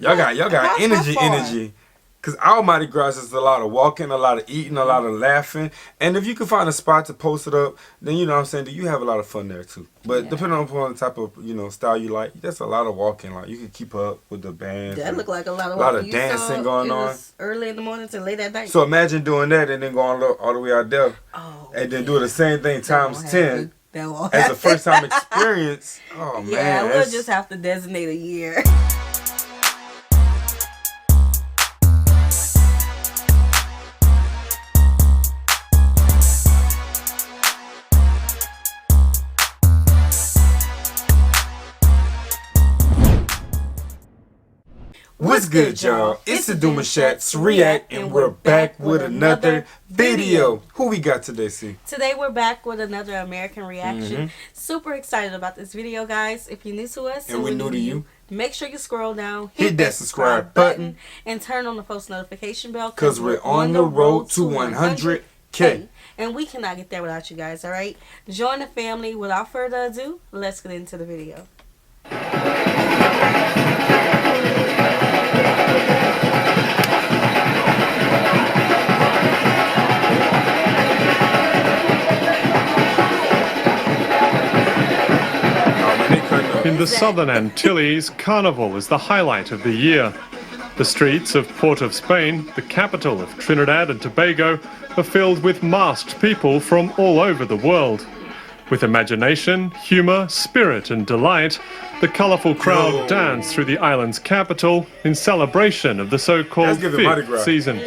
Y'all got energy. Cause our Mardi Gras is a lot of walking, a lot of eating, a lot of laughing. And if you can find a spot to post it up, then you know what I'm saying, you have a lot of fun there too. But depending on the type of, style you like, that's a lot of walking. Like you can keep up with the bands. That looked like a lot of walking. Dancing going on. Early in the morning to late at night. So imagine doing that and then going all the way out there. Oh, and then doing the same thing times 10 as a first time experience. Oh man. Yeah, we'll just have to designate a year. What's good, y'all? It's the Demouchet REACT, and we're back with another video. Who we got today, C? Today we're back with another American reaction. Super excited about this video, guys. If you're new to us and we're new to you, make sure you scroll down, hit that subscribe button, and turn on the post notification bell, because we're on the road to 100K. And we cannot get there without you guys, all right? Join the family. Without further ado, let's get into the video. In the Southern Antilles, Carnival is the highlight of the year. The streets of Port of Spain, the capital of Trinidad and Tobago, are filled with masked people from all over the world. With imagination, humour, spirit and delight, the colourful crowd dance through the island's capital in celebration of the so-called fifth season.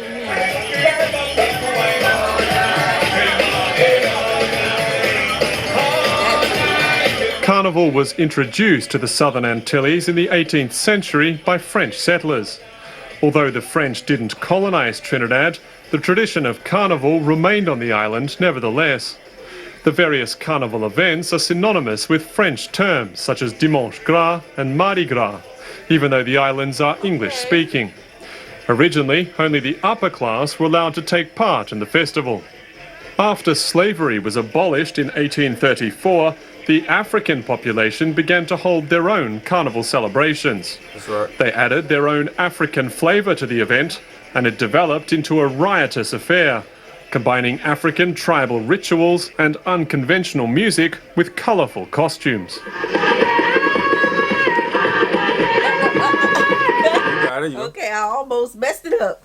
Carnival was introduced to the Southern Antilles in the 18th century by French settlers. Although the French didn't colonise Trinidad, the tradition of Carnival remained on the island nevertheless. The various Carnival events are synonymous with French terms such as Dimanche Gras and Mardi Gras, even though the islands are English-speaking. Originally, only the upper class were allowed to take part in the festival. After slavery was abolished in 1834, the African population began to hold their own carnival celebrations. That's right. They added their own African flavour to the event, and it developed into a riotous affair, combining African tribal rituals and unconventional music with colourful costumes. Okay, I almost messed it up.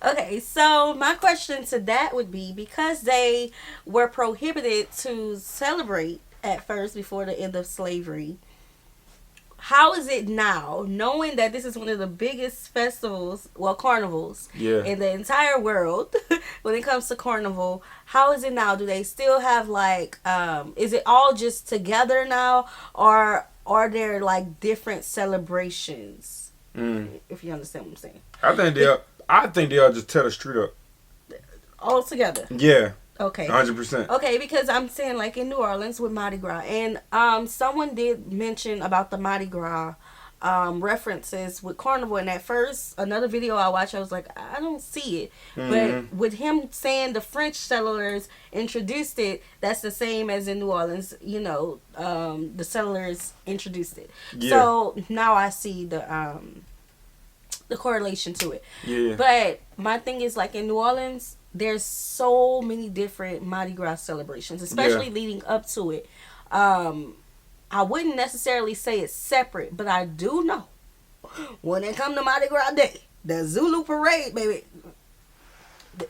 Okay, so my question to that would be, because they were prohibited to celebrate at first before the end of slavery, how is it now, knowing that this is one of the biggest festivals, well, carnivals, in the entire world when it comes to carnival? How is it now? Do they still have like, is it all just together now, or are there like different celebrations? If you understand what I'm saying. I think they all just tell the street up. All together? Yeah. Okay. 100%. Okay, because I'm saying like in New Orleans with Mardi Gras, and someone did mention about the Mardi Gras references with Carnival, and at first another video I watched, I was like, I don't see it. But with him saying the French settlers introduced it, that's the same as in New Orleans, the settlers introduced it. So now I see the correlation to it. But my thing is, like in New Orleans, there's so many different Mardi Gras celebrations, especially leading up to it. I wouldn't necessarily say it's separate, but I do know when it comes to Mardi Gras Day, the Zulu parade, baby,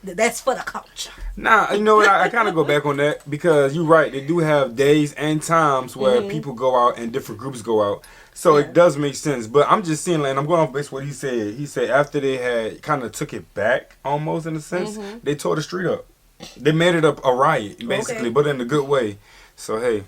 that's for the culture. Nah, you know what? I kind of go back on that, because you're right. They do have days and times where people go out and different groups go out. So it does make sense. But I'm just saying, like, and I'm going off based what he said. He said after they had kind of took it back, almost in a sense, they tore the street up. They made it a riot, basically, but in a good way. So, hey.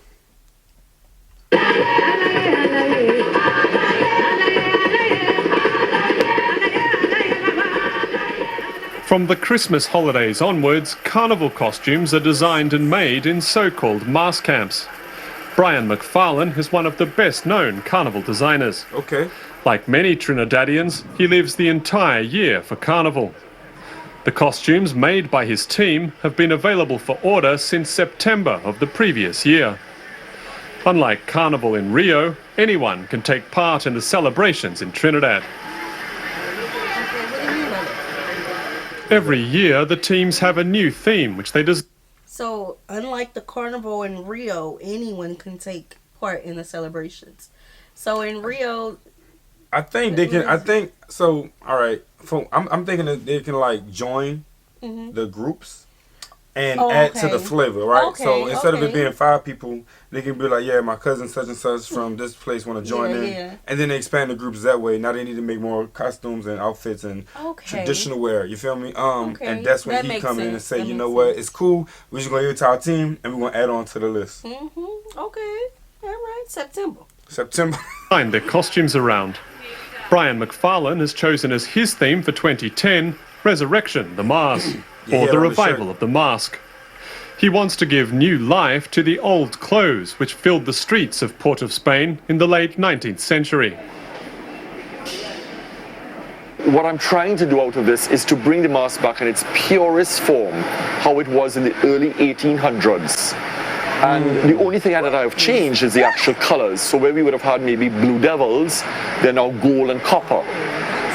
From the Christmas holidays onwards, carnival costumes are designed and made in so-called mask camps. Brian Mac Farlane is one of the best-known carnival designers. Okay. Like many Trinidadians, he lives the entire year for carnival. The costumes made by his team have been available for order since September of the previous year. Unlike Carnival in Rio, anyone can take part in the celebrations in Trinidad. What do you mean by that? Every year, the teams have a new theme, which they So, unlike the carnival in Rio, anyone can take part in the celebrations. So in Rio, I think they can. I think so. All right. I'm thinking that they can like join the groups and add to the flavor, right? So instead of it being 5 people, they can be like, yeah, my cousin such and such from this place want to join in, and then they expand the groups that way. Now they need to make more costumes and outfits and traditional wear. You feel me? And that's when he come in and say, you know what, it's cool. We're just gonna give it to our team, and we're gonna add on to the list. Okay, all right, September. find their costumes around. Brian Mac Farlane has chosen as his theme for 2010, Resurrection, the Mask, or the revival of the mask. He wants to give new life to the old clothes which filled the streets of Port of Spain in the late 19th century. What I'm trying to do out of this is to bring the mask back in its purest form, how it was in the early 1800s. And the only thing that I have changed is the actual colors. So where we would have had maybe blue devils, they're now gold and copper.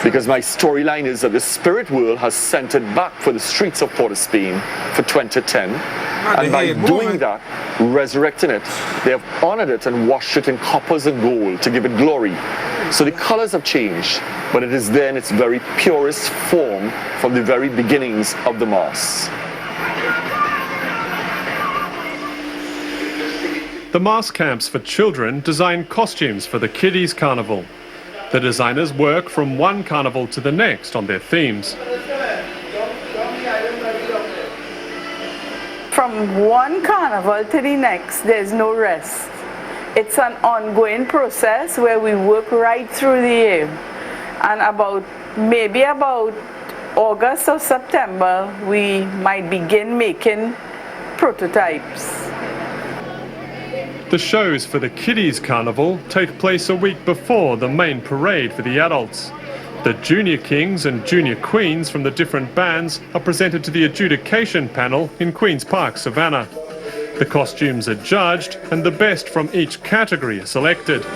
Because my storyline is that the spirit world has sent it back for the streets of Port of Spain for 2010. And by doing that, resurrecting it, they have honored it and washed it in coppers and gold to give it glory. So the colors have changed, but it is there in its very purest form from the very beginnings of the mask. The mask camps for children design costumes for the Kiddies Carnival. The designers work from one carnival to the next on their themes. From one carnival to the next, there's no rest. It's an ongoing process where we work right through the year. And maybe about August or September, we might begin making prototypes. The shows for the Kiddies Carnival take place a week before the main parade for the adults. The junior kings and junior queens from the different bands are presented to the adjudication panel in Queen's Park, Savannah. The costumes are judged and the best from each category are selected.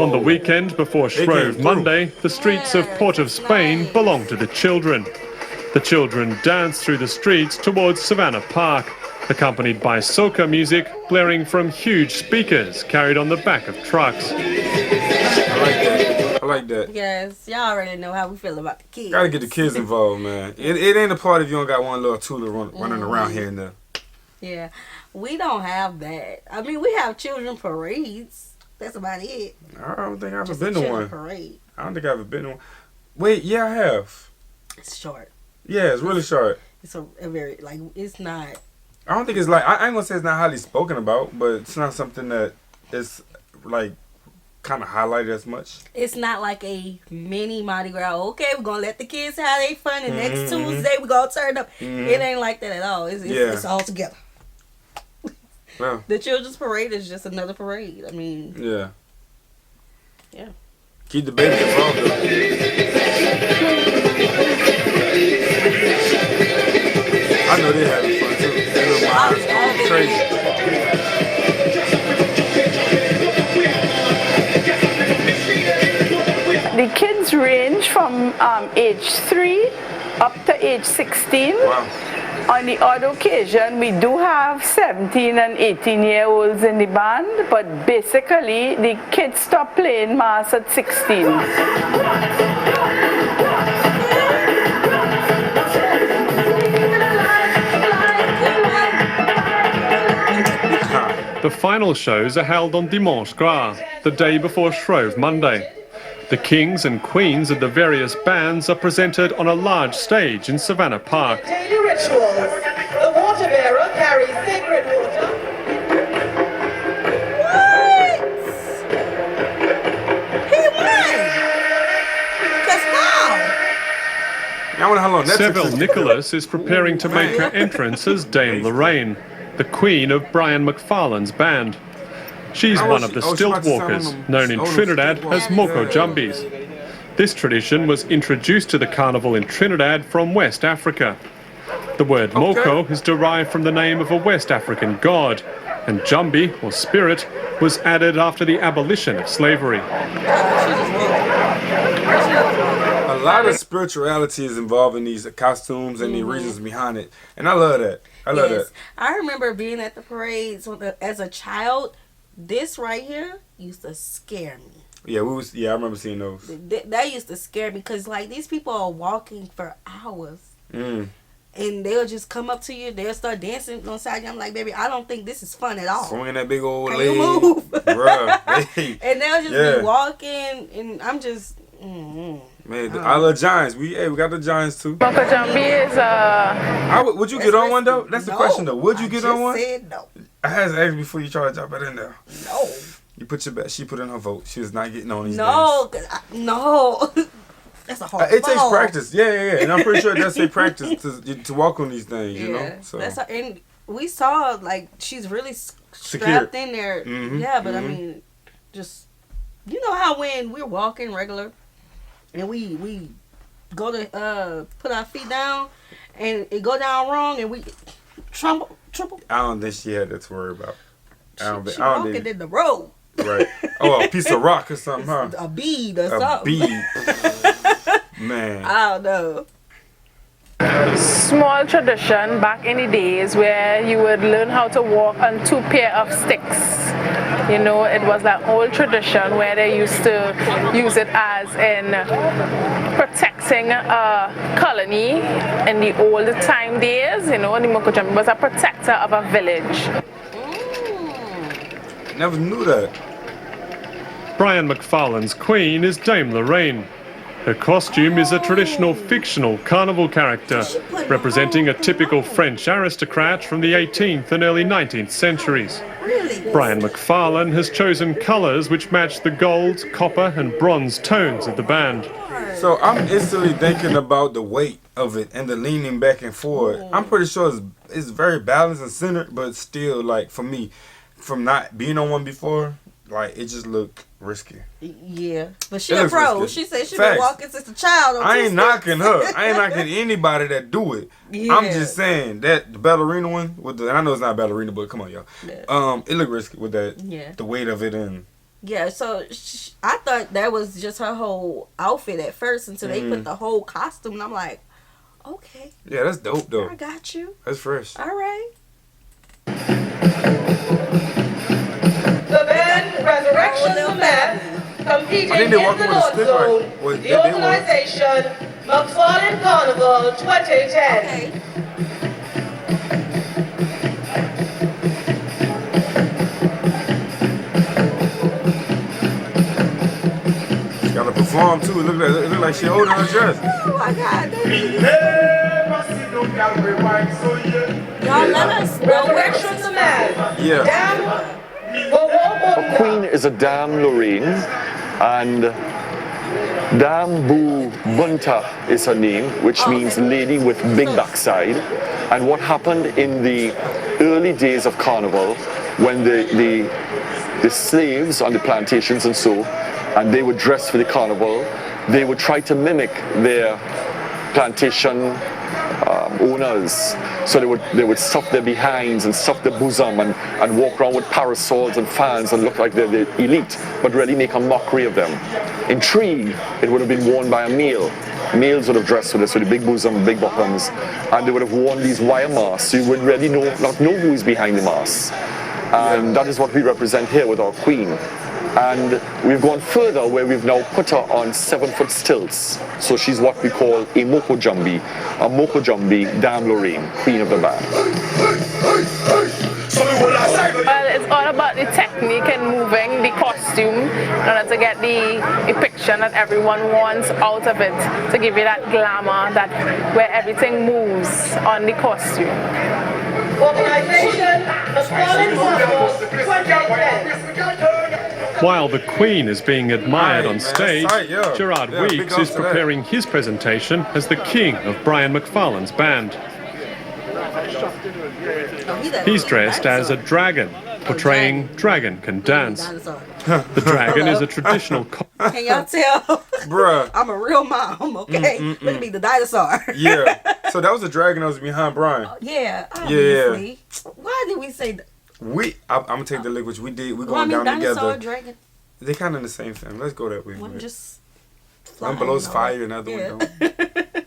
On the weekend before Shrove Monday, the streets of Port of Spain belong to the children. The children dance through the streets towards Savannah Park, accompanied by soca music blaring from huge speakers carried on the back of trucks. I like that. Yes, y'all already know how we feel about the kids. Gotta get the kids involved, man. It ain't a party if you don't got one little Tula running around here and there. Yeah, we don't have that. I mean, we have children parades. That's about it. I don't think I've ever been to one. Parade. I don't think I've ever been to one. Wait, yeah, I have. It's short. Yeah, it's really short. It's a very, like, it's not. I don't think it's like, I ain't gonna say it's not highly spoken about, but it's not something that is like kind of highlighted as much. It's not like a mini Mardi Gras. Okay, we're gonna let the kids have their fun, and next Tuesday we're gonna turn up. It ain't like that at all. It's all together. Well, the children's parade is just another parade. I mean, yeah. Keep the baby involved though. I know they're having fun too. They little minds going crazy. The kids range from age 3 up to age 16. Wow. On the odd occasion, we do have 17 and 18-year-olds in the band, but basically, the kids stop playing mass at 16. The final shows are held on Dimanche Gras, the day before Shrove Monday. The kings and queens of the various bands are presented on a large stage in Savannah Park. Daily rituals. The water bearer carries sacred water. What? He won! Cause how? I wonder how long that took. Seville Nicholas is preparing to make her entrance as Dame Lorraine, the queen of Brian Mac Farlane's band. She's one of the stilt walkers, known in Trinidad as Moko Jumbies. This tradition was introduced to the carnival in Trinidad from West Africa. The word moko is derived from the name of a West African god, and Jambi, or spirit, was added after the abolition of slavery. A lot of spirituality is involved in these costumes and the reasons behind it, and I love that. I love that. I remember being at the parades as a child. This right here used to scare me. Yeah, I remember seeing those. That used to scare me because like these people are walking for hours. And they'll just come up to you. They'll start dancing on side. I'm like, baby, I don't think this is fun at all. Swinging that big old Can leg, you move? bruh. Hey. And they'll just be walking, and I'm just. Man, I love giants. We got the giants too. Moko Jambi is Would you get on one though? That's the question though. Would you get on one? I said no. I had to ask before you try to drop it in there. No. You put your bet. She put in her vote. She was not getting on these. No, no. That's a hard. It takes practice. Yeah. And I'm pretty sure it does take practice to walk on these things. You know. So and we saw like she's really strapped in there. Yeah, but I mean, just you know how when we're walking regular, and we go to put our feet down, and it go down wrong, and we triple. I don't think she had that to worry about. She walking in the road. Right. Oh, a piece of rock or something, huh? A bead or something. A bead. Man. I don't know. small tradition back in the days where you would learn how to walk on 2 pair of sticks. You know, it was that old tradition where they used to use it as in protecting a colony in the old time days. You know, the Mokojambi was a protector of a village. Never knew that. Brian McFarlane's queen is Dame Lorraine. Her costume is a traditional fictional carnival character, representing a typical French aristocrat from the 18th and early 19th centuries. Brian McFarlane has chosen colours which match the gold, copper and bronze tones of the band. So I'm instantly thinking about the weight of it and the leaning back and forth. I'm pretty sure it's very balanced and centered, but still, like, for me, from not being on one before, like, it just looked risky. Yeah, but she a pro. She said she been walking since a child. I ain't knocking her. I ain't knocking anybody that do it. Yeah. I'm just saying that the ballerina one with the, and I know it's not a ballerina, but come on, y'all. Yeah. It looked risky with that. Yeah. The weight of it and. Yeah, so I thought that was just her whole outfit at first until they put the whole costume, and I'm like, okay. Yeah, that's dope though. I got you. That's fresh. All right. The band Resurrection the Man, competing in the North Zone, the organization Mac Farlane Carnival 2010. Okay. She got to perform too. It look like she holding her dress. Oh my God. Y'all let us know. Resurrection the Man. Yeah. A queen is a Dame Lorraine, and Dame Bu Bunta is her name, which means lady with big backside. And what happened in the early days of Carnival, when the slaves on the plantations and so, and they would dress for the Carnival, they would try to mimic their plantation owners. So they would stuff their behinds and stuff their bosom and walk around with parasols and fans and look like they're the elite, but really make a mockery of them. In Tree, it would have been worn by a male. Males would have dressed with this, with the big bosom, big bottoms, and they would have worn these wire masks, so you would really not know who is behind the mask. And that is what we represent here with our queen. And we've gone further where we've now put her on 7-foot stilts. So she's what we call a Mokojambi. A Mokojambi Dame Lorraine, queen of the band. Well, it's all about the technique and moving the costume in order to get the picture that everyone wants out of it, to give you that glamour, that where everything moves on the costume. Organization Mac Farlane Carnival 2010. While the Queen is being admired on stage, Gerard Weeks is preparing his presentation as the king of Brian McFarlane's band. He's dressed as a dragon, portraying Dragon Can Dance. Dinosaur. The dragon is a traditional... Can y'all tell? Bruh. I'm a real mom, okay? Look at me, the dinosaur. Yeah. So that was the dragon that was behind Brian. Yeah, obviously. Why did we say that? I'm gonna take the liquid. We did. We Well, I going mean, down dinosaur, together. dragon. They kind of in the same family. Let's go that way. One just One flying. blows though. fire, another one don't.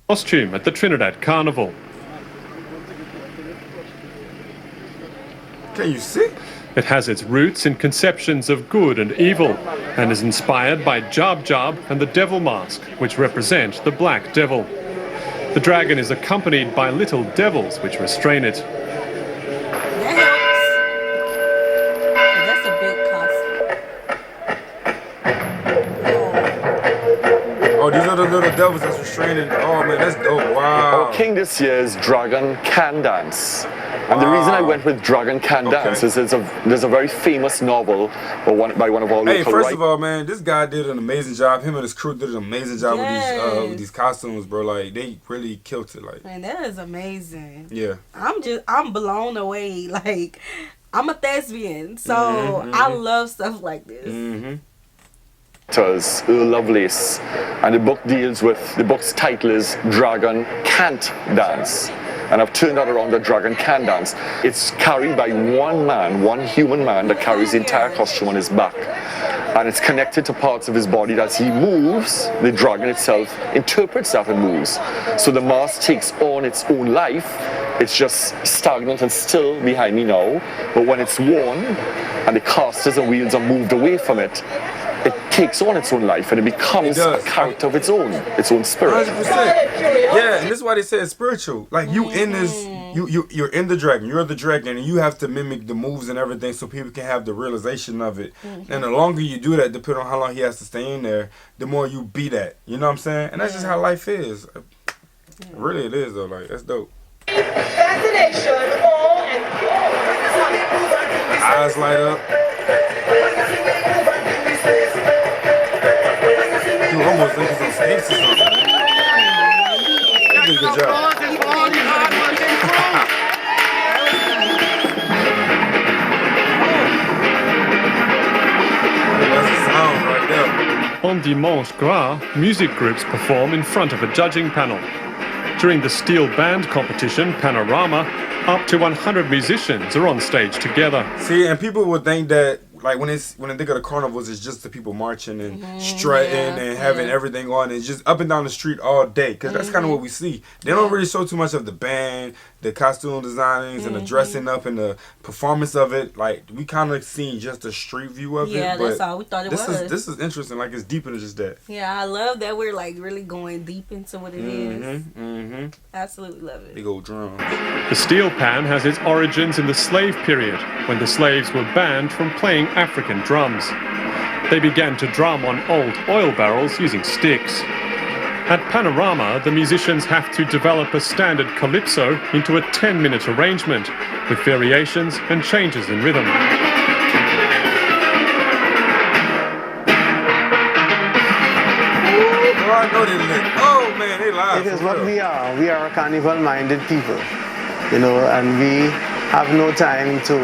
Costume at the Trinidad Carnival. Can you see? It has its roots in conceptions of good and evil and is inspired by Job Job and the devil mask, which represent the black devil. The dragon is accompanied by little devils which restrain it. That helps. That's a big costume. Oh, these are the little devils that's restraining. Oh man, that's dope. Wow. Our king this year is Dragon Can Dance. And the reason I went with Dragon Can Dance is there's a very famous novel by one of our local Hey, first writers. of all, man, this guy did an amazing job. Him and his crew did an amazing job with these costumes, bro. Like they really killed it. Like, Man, that is amazing. yeah. I'm blown away. Like, I'm a thespian, so I love stuff like this. Earl Lovelace, and the book's title is Dragon Can't Dance. And I've turned that around, the Dragon Can Dance. It's carried by one human man that carries the entire costume on his back. And it's connected to parts of his body that as he moves, the dragon itself interprets that and moves. So the mask takes on its own life. It's just stagnant and still behind me now. But when it's worn and the casters and wheels are moved away from it, it takes on its own life and it becomes a character of its own spirit. 100%. Yeah, and this is why they say it's spiritual. Like you in this, you're in the dragon. You're the dragon, and you have to mimic the moves and everything so people can have the realization of it. And the longer you do that, depending on how long he has to stay in there, the more you be that. You know what I'm saying? And that's just how life is. Really, it is though. Like that's dope. Fascination, awe, and Eyes light up. You almost think it's on stage or something. You did a good job. That's the sound right there. On Dimanche Gras, music groups perform in front of a judging panel. During the steel band competition, Panorama, up to 100 musicians are on stage together. See, and people would think that, like, when they think of the carnivals, it's just the people marching and strutting and having everything on. It's just up and down the street all day, because that's kind of what we see. They don't really show too much of the band, the costume designings, and the dressing up and the performance of it. Like, we kind of seen just a street view of it. Yeah, but that's all we thought it was. This is interesting. Like, it's deeper than just that. Yeah, I love that we're like really going deep into what it is. Absolutely love it. Big old drum. The steel pan has its origins in the slave period, when the slaves were banned from playing African drums. They began to drum on old oil barrels using sticks. At Panorama, the musicians have to develop a standard calypso into a 10-minute arrangement, with variations and changes in rhythm. I know they lit. Oh man, they live. It is what we are. We are a carnival-minded people, you know, and we have no time to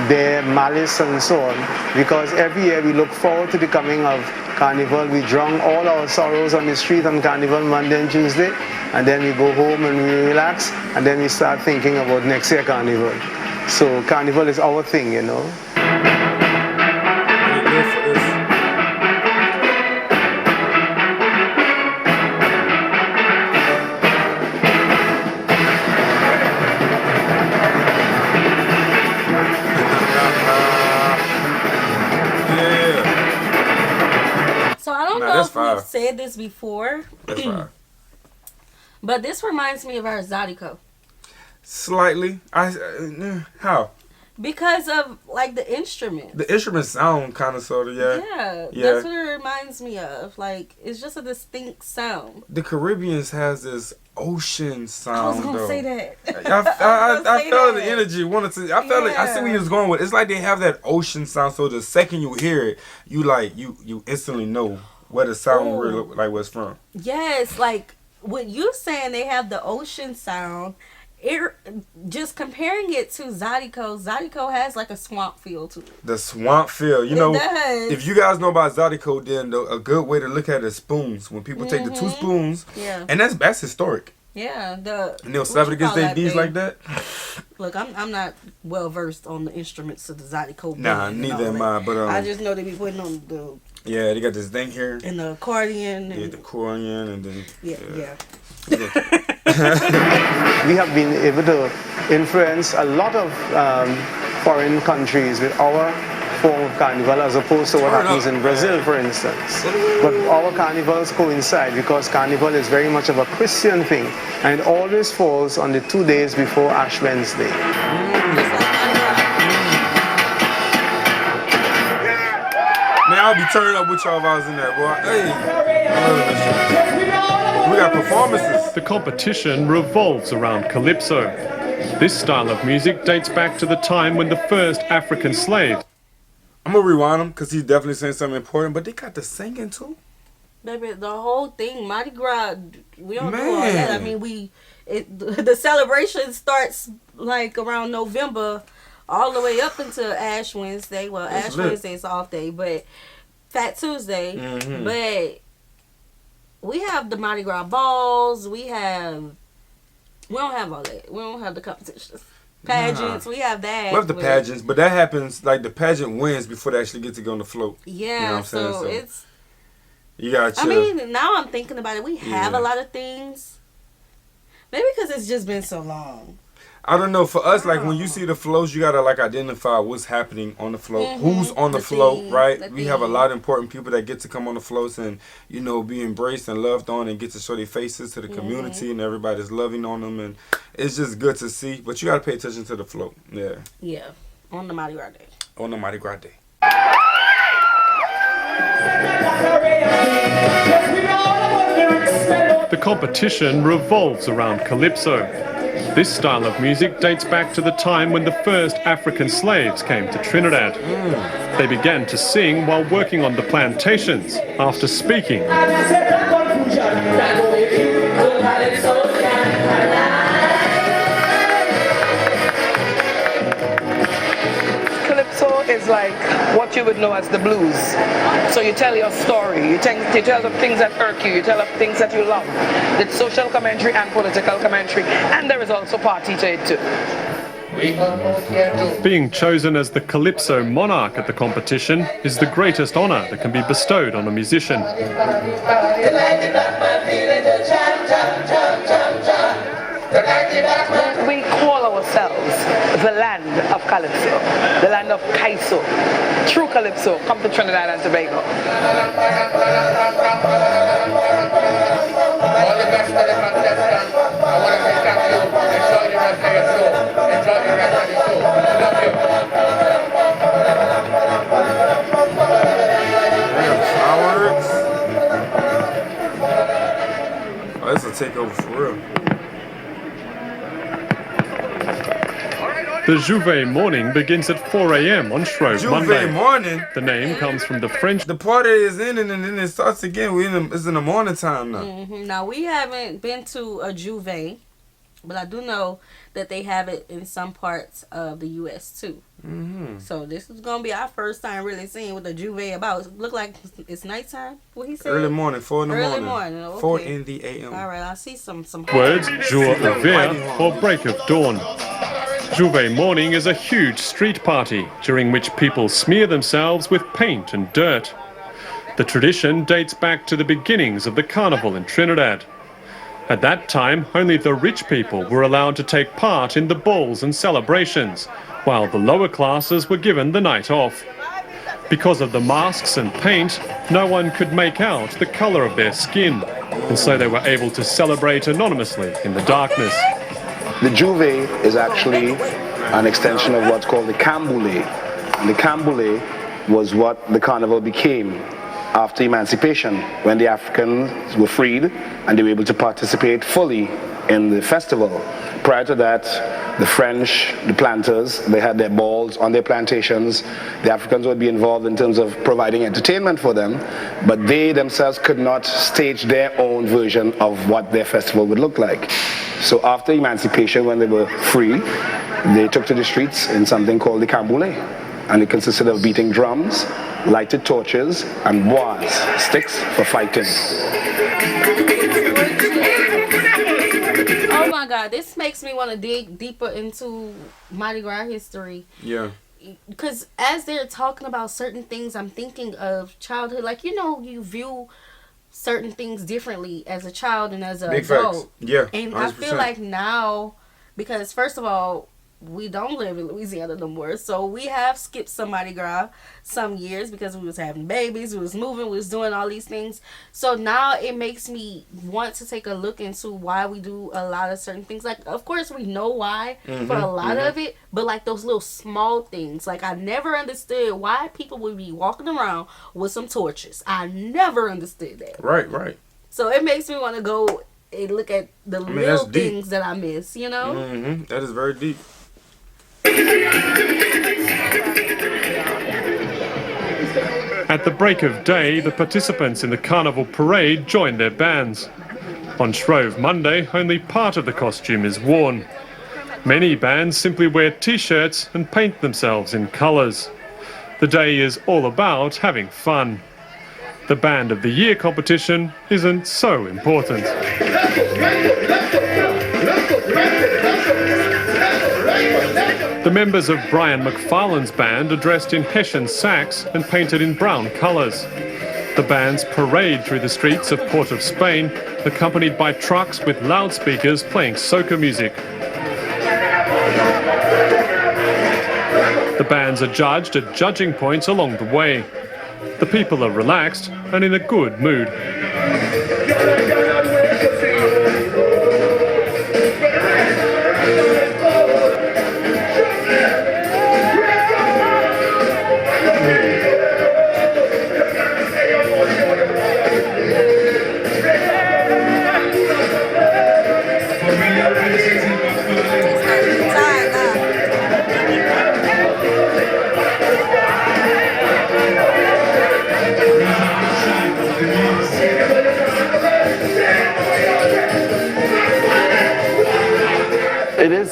bear malice and so on, because every year we look forward to the coming of Carnival. We drown all our sorrows on the street on Carnival Monday and Tuesday, and then we go home and we relax, and then we start thinking about next year Carnival. So Carnival is our thing, you know. We've said this before, but this reminds me of our Zydeco. Slightly. How? Because of like the instruments. The instruments sound kind of sort of, yeah. That's what it reminds me of. Like, it's just a distinct sound. The Caribbeans has this ocean sound. I was gonna say that. I felt the energy. I felt it. I see where he was going with. It's like they have that ocean sound. So the second you hear it, you instantly know where the sound really like where it's from. Yes, like what you saying, they have the ocean sound. just comparing it to Zydeco has like a swamp feel to it. The swamp feel, you know. Does. If you guys know about Zydeco, then a good way to look at it is spoons. When people take the 2 spoons, and that's historic. Yeah, and they'll slap it against their D's like that. Look, I'm not well versed on the instruments of the Zydeco. Nah, neither am I. But I just know they be putting on the. Yeah, they got this thing here. And the accordion. Yeah, the accordion, and then. Yeah. We have been able to influence a lot of foreign countries with our form of carnival as opposed to what happens in Brazil, for instance. But our carnivals coincide because carnival is very much of a Christian thing, and it always falls on the 2 days before Ash Wednesday. Man, I'll be turning up with y'all if I was in there, boy. Hey, I love this shit. We got performances. The competition revolves around calypso. This style of music dates back to the time when the first African slaves. I'm gonna rewind him because he's definitely saying something important, but they got the singing too. Baby, the whole thing, Mardi Gras, we don't do all that. I mean, the celebration starts like around November, all the way up until Ash Wednesday. Well, Ash Wednesday is off day, but Fat Tuesday. But we have the Mardi Gras balls. We don't have all that. We don't have the competitions. Pageants, we have that. We have the pageants, but that happens, like the pageant wins before they actually get to go on the float. Yeah, you know what I'm saying? so it's... You gotta chill. I mean, now I'm thinking about it. We have a lot of things. Maybe because it's just been so long. I don't know. For us, like when you see the floats, you gotta like identify what's happening on the float, who's on the float, right? We have a lot of important people that get to come on the floats and be embraced and loved on and get to show their faces to the community, and everybody's loving on them, and it's just good to see. But you gotta pay attention to the float. Yeah, on the Mardi Gras day. On the Mardi Gras day. The competition revolves around calypso. This style of music dates back to the time when the first African slaves came to Trinidad. They began to sing while working on the plantations after speaking. Calypso is like what you would know as the blues. So you tell your story, you tell the things that irk you, you tell the things that you love. It's social commentary and political commentary, and there is also party to it too. Being chosen as the Calypso monarch at the competition is the greatest honour that can be bestowed on a musician. We call ourselves the land of Calypso, the land of Kaiso. True Calypso, come to Trinidad and Tobago. All the best for the contestants. I want to say thank you. Enjoy the rest of your show. Enjoy the rest of your show. Love you. Fireworks. Oh, this will take over for real. The Jouvert morning begins at 4 a.m. on Shrove Monday. Jouvert morning? The name comes from the French... The party is ending and then it starts again. It's in the morning time now. Now, we haven't been to a Jouvert, but I do know that they have it in some parts of the U.S. too. So this is going to be our first time really seeing what the Jouvert about. It look like it's nighttime, what he said? Early morning, 4 in the morning. Early morning, okay. 4 in the a.m. All right, I see some words, jour ouvert, or break of dawn. Jouvert morning is a huge street party during which people smear themselves with paint and dirt. The tradition dates back to the beginnings of the carnival in Trinidad. At that time, only the rich people were allowed to take part in the balls and celebrations, while the lower classes were given the night off. Because of the masks and paint, no one could make out the colour of their skin, and so they were able to celebrate anonymously in the darkness. The Jouvert is actually an extension of what's called the Camboulé. And the Camboulé was what the carnival became. after emancipation, when the Africans were freed and they were able to participate fully in the festival. Prior to that, the French, the planters, they had their balls on their plantations. The Africans would be involved in terms of providing entertainment for them, but they themselves could not stage their own version of what their festival would look like. So after emancipation, when they were free, they took to the streets in something called the Camboulé. And it consisted of beating drums, lighted torches, and bois, sticks for fighting. Oh my God, this makes me want to dig deeper into Mardi Gras history. Yeah. Because as they're talking about certain things, I'm thinking of childhood. Like, you know, you view certain things differently as a child and as an adult. Facts. Yeah. And 100%. I feel like now, because first of all, we don't live in Louisiana no more, so we have skipped some Mardi Gras some years because we was having babies, we was moving, we was doing all these things. So now it makes me want to take a look into why we do a lot of certain things. Like, of course, we know why for a lot of it, but like those little small things. Like, I never understood why people would be walking around with some torches. I never understood that. Right. So it makes me want to go and look at the little things that I miss, you know? That is very deep. At the break of day, the participants in the Carnival parade join their bands. On Shrove Monday, only part of the costume is worn. Many bands simply wear t-shirts and paint themselves in colours. The day is all about having fun. The Band of the Year competition isn't so important. The members of Brian McFarlane's band are dressed in Hessian sacks and painted in brown colours. The bands parade through the streets of Port of Spain, accompanied by trucks with loudspeakers playing soca music. The bands are judged at judging points along the way. The people are relaxed and in a good mood.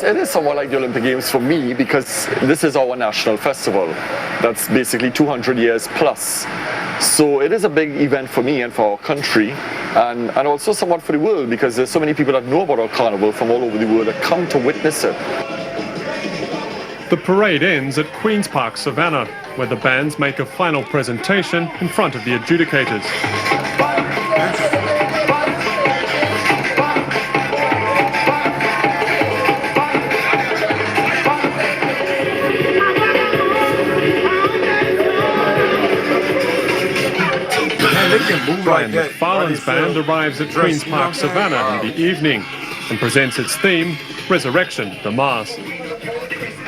It is somewhat like the Olympic Games for me, because this is our national festival. That's basically 200 years plus. So it is a big event for me and for our country, and also somewhat for the world, because there's so many people that know about our carnival from all over the world that come to witness it. The parade ends at Queen's Park Savannah, where the bands make a final presentation in front of the adjudicators. Brian McFarlane's band arrives at Queen's Park Savannah in the evening and presents its theme, Resurrection, the Mas.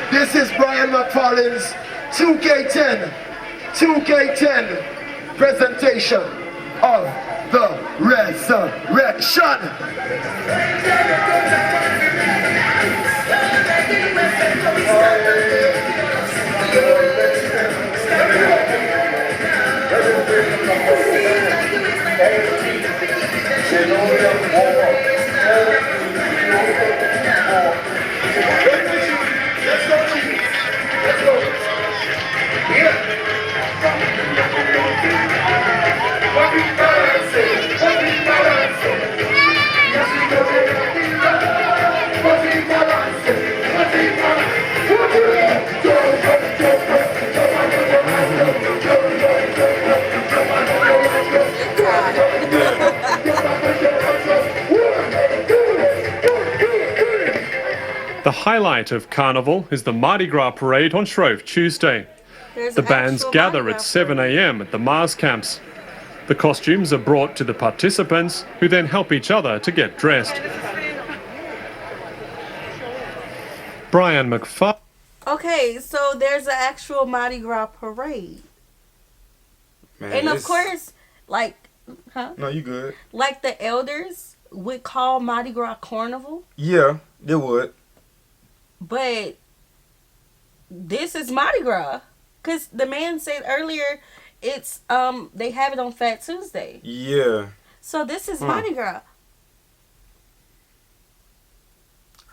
This is Brian McFarlane's 2K10 presentation of the Resurrection. The highlight of Carnival is the Mardi Gras parade on Shrove Tuesday. The bands gather at 7 a.m. at the Mars camps. The costumes are brought to the participants, who then help each other to get dressed. Brian McFarlane. Okay, so there's an actual Mardi Gras parade. Man, and of course, Like, huh? No, you good. Like the elders would call Mardi Gras Carnival. Yeah, they would. But this is Mardi Gras. Because the man said earlier, it's, they have it on Fat Tuesday. Yeah. So this is Mardi Gras.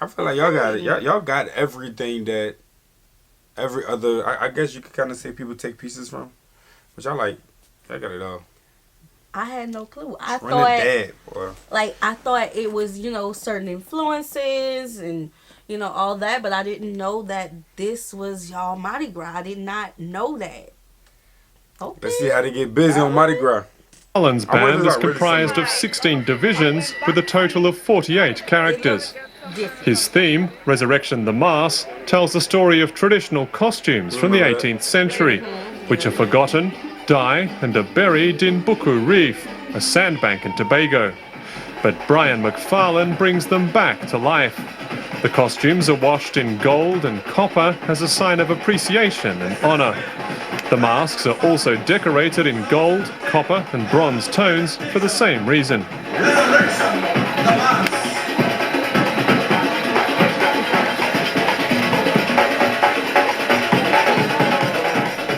I feel like y'all got it. Y'all got everything that every other. I guess you could kind of say people take pieces from, but y'all got it all. I had no clue. I thought it was, you know, certain influences and, you know, all that, but I didn't know that this was y'all Mardi Gras. I did not know that. Okay. Let's see how they get busy on Mardi Gras. Alan's band is comprised of 16 divisions with a total of 48 characters. His theme, Resurrection the Mas, tells the story of traditional costumes from the 18th century, which are forgotten, die and are buried in Buku Reef, a sandbank in Tobago. But Brian McFarlane brings them back to life. The costumes are washed in gold and copper as a sign of appreciation and honour. The masks are also decorated in gold, copper and bronze tones for the same reason.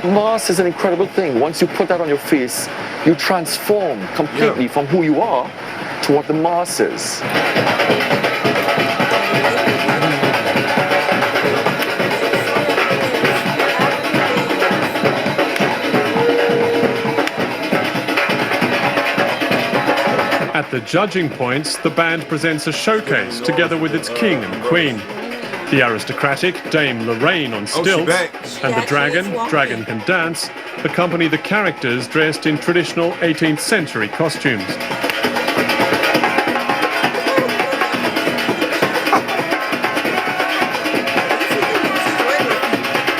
Mask is an incredible thing. Once you put that on your face, you transform completely from who you are to what the mask is. At the judging points, the band presents a showcase together with its king and queen. The aristocratic Dame Lorraine on stilts and the Dragon Can Dance, accompany the characters dressed in traditional 18th century costumes.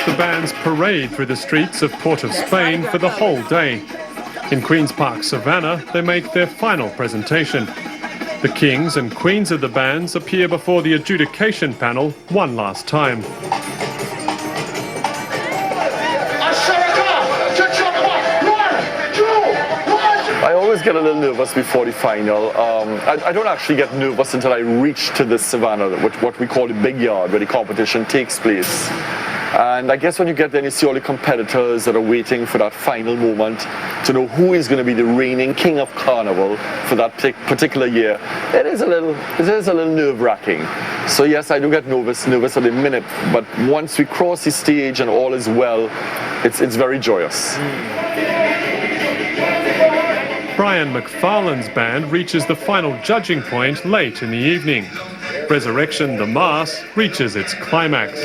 The bands parade through the streets of Port of Spain for the whole day. In Queen's Park Savannah, they make their final presentation. The kings and queens of the bands appear before the adjudication panel one last time. I always get a little nervous before the final. I don't actually get nervous until I reach to the Savannah, what we call the big yard, where the competition takes place. And I guess when you get there and you see all the competitors that are waiting for that final moment to know who is going to be the reigning king of Carnival for that particular year, it is a little nerve-wracking. So yes, I do get nervous at the minute, but once we cross the stage and all is well, it's very joyous. Brian McFarlane's band reaches the final judging point late in the evening. Resurrection the Mas reaches its climax.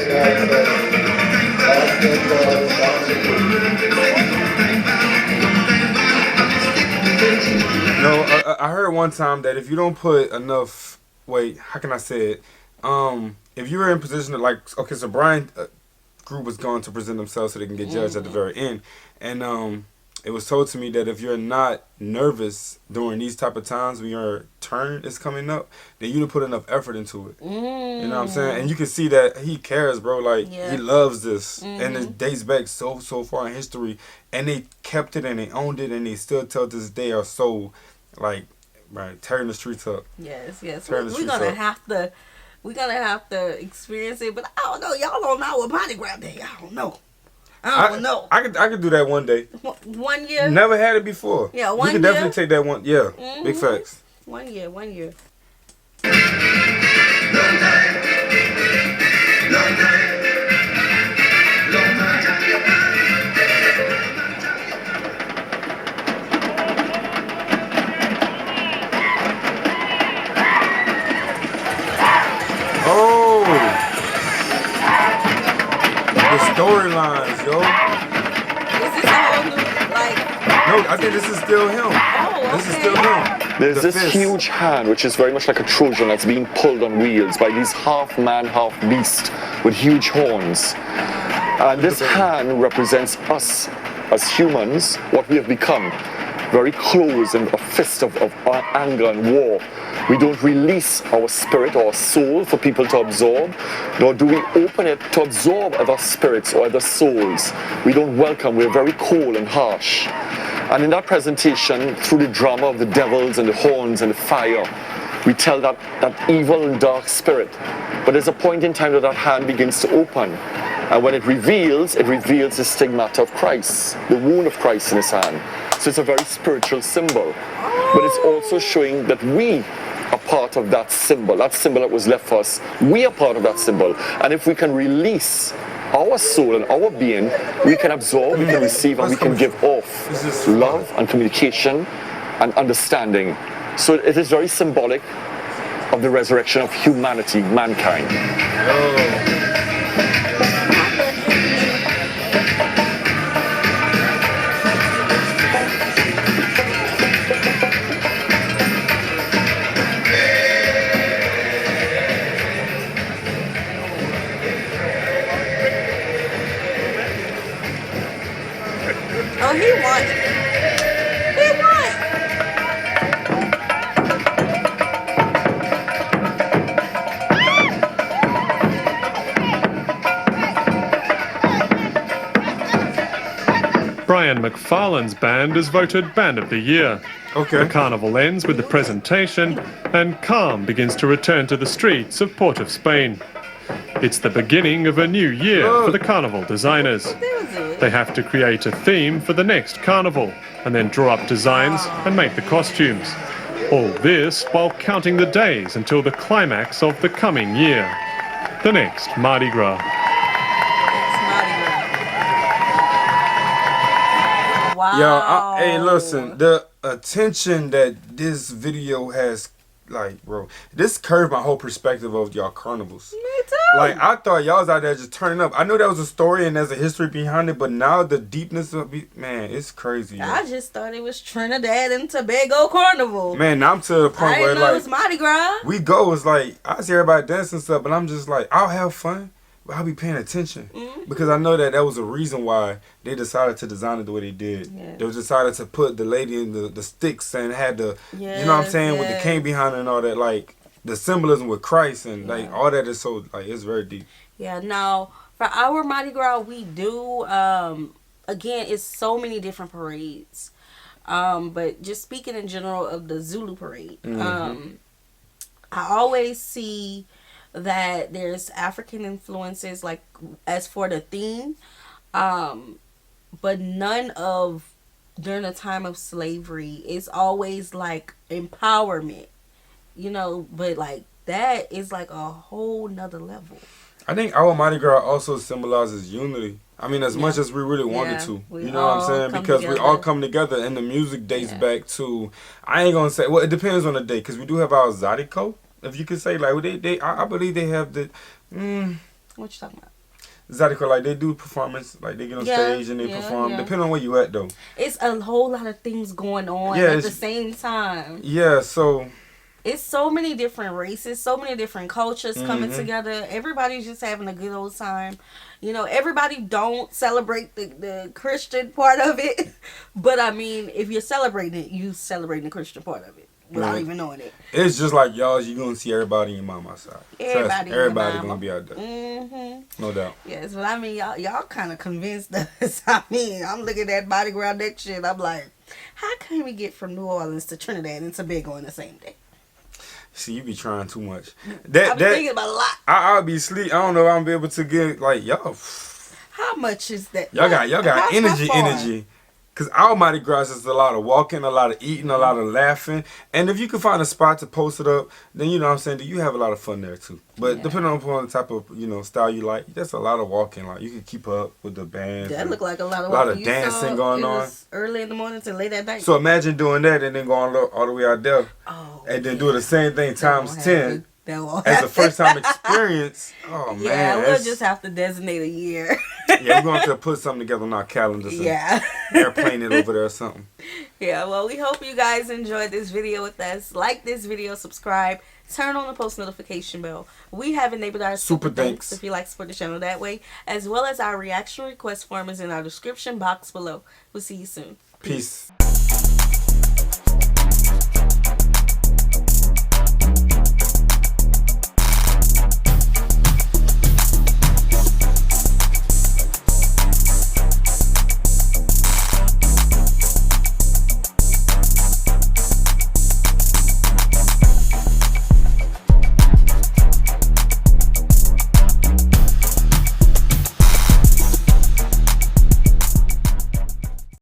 I heard one time that if you don't put enough, how can I say it? If you were in position to okay, so Brian group was going to present themselves so they can get judged at the very end, and it was told to me that if you're not nervous during these type of times when your turn is coming up, then you didn't put enough effort into it. You know what I'm saying? And you can see that he cares, bro. He loves this. And it dates back so far in history. And they kept it and they owned it and they still till this day are so, tearing the streets up. Yes. We're gonna have to experience it, but I don't know. Y'all don't know what Mardi Gras Day. I don't know. I don't know. I could do that one day. 1 year? Never had it before. Yeah, 1 year. You can definitely take that one. Yeah, big facts. 1 year. Oh, the storylines, yo. Is this a whole new, No, I think this is still him. This is still him. There's this huge hand, which is very much like a Trojan that's being pulled on wheels by these half man, half beast with huge horns. And this hand represents us as humans, what we have become. Very close and a fist of anger and war. We don't release our spirit or our soul for people to absorb, nor do we open it to absorb other spirits or other souls. We don't welcome, we're very cold and harsh. And in that presentation, through the drama of the devils and the horns and the fire, we tell that evil and dark spirit. But there's a point in time that that hand begins to open. And when it reveals the stigmata of Christ, the wound of Christ in his hand. So it's a very spiritual symbol. But it's also showing that we are part of that symbol that was left for us. We are part of that symbol. And if we can release our soul and our being, we can absorb, we can receive, and we can give off love and communication and understanding. So it is very symbolic of the resurrection of humanity, mankind. Oh, he won. He won. Brian McFarlane's band is voted Band of the Year. Okay. The carnival ends with the presentation, and calm begins to return to the streets of Port of Spain. It's the beginning of a new year for the carnival designers. They have to create a theme for the next carnival, and then draw up designs and make the costumes. All this while counting the days until the climax of the coming year, the next Mardi Gras. Wow. Hey, listen, the attention that this video has, like, bro, this curved my whole perspective of y'all carnivals. Me too. Like, I thought y'all was out there just turning up. I know that was a story and there's a history behind it, but now the deepness of it, man, it's crazy. I just thought it was Trinidad and Tobago Carnival. Man, now I'm to the point I where, didn't know like, it was Mardi Gras. we go, it's like, I see everybody dancing and stuff, but I'm just like, I'll have fun, but I'll be paying attention. Because I know that was a reason why they decided to design it the way they did. Yeah. They decided to put the lady in the sticks and had the, you know what I'm saying, with the cane behind it and all that, like, the symbolism with Christ and, like, all that is so, like, it's very deep. Yeah, now, for our Mardi Gras, we do, again, it's so many different parades. But just speaking in general of the Zulu parade, I always see that there's African influences, like, as for the theme, but none of during the time of slavery. It's always like empowerment, you know, but like that is like a whole nother level. I think our Mardi Gras also symbolizes unity. I mean, as much as we really wanted to. You know what I'm saying? Because we all come together, and the music dates back to, I ain't going to say, well, it depends on the day, because we do have our Zydeco, if you could say, like, I believe they have the, What you talking about? Zydeco, like, they do performance, like, they get on stage and they perform, depending on where you at, though. It's a whole lot of things going on at the same time. Yeah, so... It's so many different races, so many different cultures coming together. Everybody's just having a good old time. You know, everybody don't celebrate the Christian part of it. But, I mean, if you're celebrating it, you celebrating the Christian part of it without even knowing it. It's just like y'all, you're going to see everybody in your mama outside. Everybody going to be out there. No doubt. Yes, but I mean, y'all kind of convinced us. I mean, I'm looking at Mardi Gras next year and I'm like, how can we get from New Orleans to Trinidad and Tobago in the same day? See, you be trying too much. I've been thinking about a lot. I'll be asleep. I don't know if I'm be able to get, like, y'all. How much is that? Y'all got energy. Because our Mardi Gras is a lot of walking, a lot of eating, a lot of laughing. And if you can find a spot to post it up, then, you know what I'm saying, you have a lot of fun there, too. But depending on the type of, you know, style you like, that's a lot of walking. Like, you can keep up with the bands. That look like a lot of walking. A lot of dancing going on. Early in the morning to late at night. So imagine doing that and then going all the way out there. And then doing the same thing times 10. As a first time experience. Oh, man. Yeah, we'll just have to designate a year. Yeah, we're going to put something together on our calendars. Yeah. Airplane it over there or something. Yeah, well, we hope you guys enjoyed this video with us. Like this video, subscribe, turn on the post notification bell. We have enabled our super thanks if you like to support the channel that way, as well as our reaction request form is in our description box below. We'll see you soon. Peace.